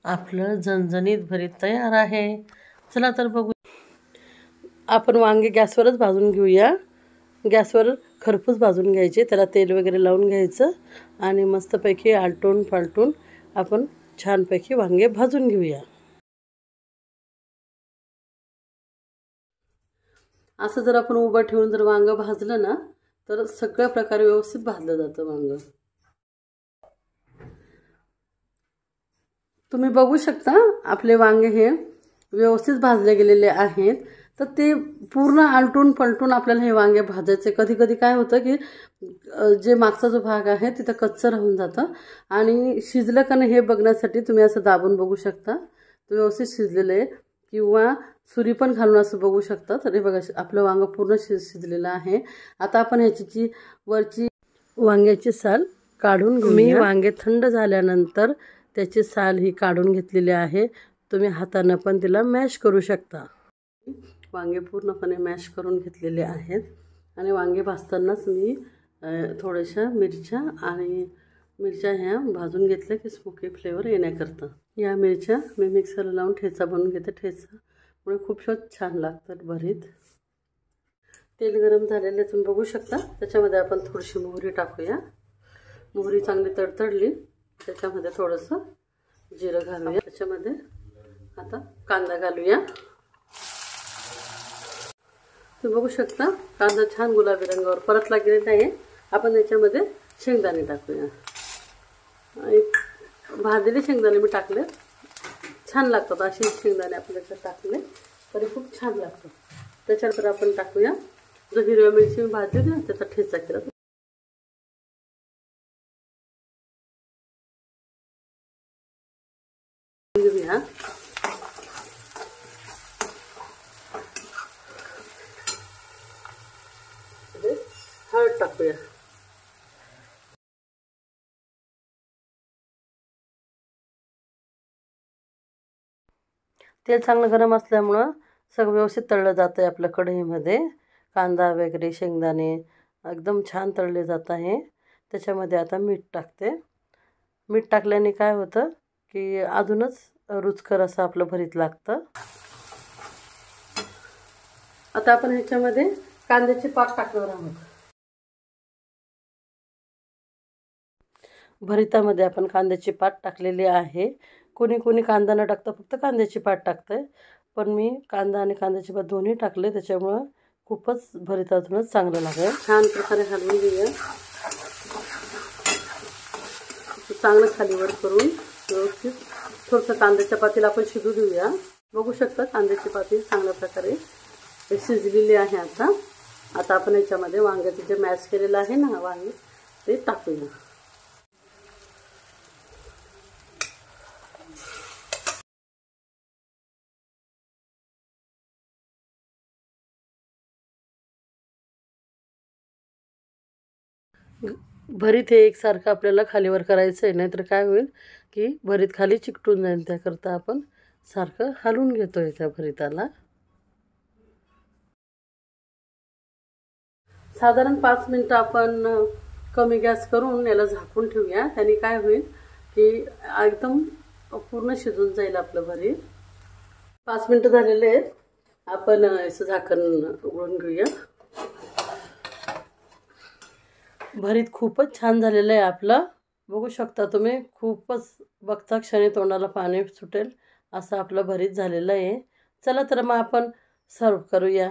आपलं झणझणीत भरीत तयार आहे। चला तर बघू। आपण वांगे गॅसवरच भाजून घेऊया। गॅसवर खरपूस भाजून घ्यायचे, त्याला तेल वगैरे लावून घ्यायचं आणि मस्तपैकी आलटून पालटून आपण छानपैकी वांगे भाजून घेऊया। असं जर आपण उभं ठेवून जर वांगं भाजलं ना तर सगळ्या प्रकारे व्यवस्थित भाजलं जातं वांगं। तुम्ही बघू शकता आपले वांगे हे व्यवस्थित भाजले गेलेले आहेत। तर ते पूर्ण आलटून पलटून आपल्याला हे वांगे भाजायचे। कधी कधी काय होतं की जे मागचा जो भाग आहे तिथं कच्चं राहून जातं आणि शिजलं का नाही हे बघण्यासाठी तुम्ही असं दाबून बघू शकता ते व्यवस्थित शिजलेलं आहे, किंवा सुरी पण घालून असं बघू शकता। तर हे बघा आपलं वांगं पूर्ण शिजलेलं आहे। आता आपण ह्याची जी वरची वांग्याची साल काढून घेऊया। मी वांगे थंड झाल्यानंतर त्याची साल ही काढून घेतलेली आहे। तुम्ही हाताने पण तिला मॅश करू शकता। वांगे पूर्णपणे मॅश करून घेतलेले आहेत आणि वांगे भाजतानाच मी थोड्याशा मिरच्या ह्या भाजून घेतल्या की स्मोकी फ्लेवर येण्याकरता। या मिरच्या मी मिक्सरला लावून ठेचा बनवून घेते। ठेचामुळे खूप छान लागतात भरीत। तेल गरम झालेले तुम्ही बघू शकता। त्याच्यामध्ये आपण थोडीशी मोहरी टाकूया। मोहरी चांगली तडतडली त्याच्यामध्ये थोडंसं जिरं घालूया। त्याच्यामध्ये आता कांदा घालूया। तुम्ही बघू शकता कांदा छान गुलाबी रंगावर परतला गेलेला आहे। आपण याच्यामध्ये शेंगदाणे टाकूया। भाजलेले शेंगदाणे मी टाकले, छान लागतात। असे शेंगदाणे आपण त्याच्यात टाकले तरी खूप छान लागतात। त्याच्यानंतर आपण टाकूया जो हिरव्या मिरची भाजली ना त्याचा ठेचा केला घेऊया। हळद टाकूया। तेल चांगलं गरम असल्यामुळं सगळं व्यवस्थित तळलं जातं आहे आपल्या कढईमध्ये। कांदा वगैरे शेंगदाणे एकदम छान तळले जात आहे। त्याच्यामध्ये आता मीठ टाकते। मीठ टाकल्याने काय होतं की अजूनच रुचकर असं आपलं भरीत लागतं। आता आपण ह्याच्यामध्ये कांद्याची पात टाकणार आहोत। भरितामध्ये आपण कांद्याची पात टाकलेली आहे। कोणी कोणी कांदा न टाकता फक्त कांद्याची पात टाकतंय, पण मी कांदा आणि कांद्याची पात दोन्ही टाकले, त्याच्यामुळं खूपच भरितातूनच चांगलं लागेल। छान प्रकारे हलवून घेऊया। चांगलं खालीवर करून व्यवस्थित थोडंसं कांद्याच्या पातीला आपण शिजू देऊया। बघू शकता कांद्याची पाती चांगल्या प्रकारे शिजलेली आहे। आता आपण याच्यामध्ये वांग्याचं जे मॅश केलेलं आहे ना वांगे ते टाकूया। भरीत हे एकसारखं आपल्याला खालीवर करायचं आहे, नाहीतर काय होईल की भरीत खाली चिकटून जाईल। त्याकरता आपण सारखं हलवून घेतोय त्या भरिताला। साधारण 5 मिनिटं आपण कमी गॅस करून याला झाकून ठेवूया। त्याने काय होईल की एकदम पूर्ण शिजून जाईल आपलं भरीत। 5 मिनिटं झालेले आहेत। आपण असं झाकण उघडून घेऊया। भरीत खूपच छान झालेलं आहे आपलं। बघू शकता तुम्ही, खूपच बघता क्षणी तोंडाला पाणी सुटेल असं आपलं भरीत झालेलं आहे। चला तर मग आपण सर्व करूया।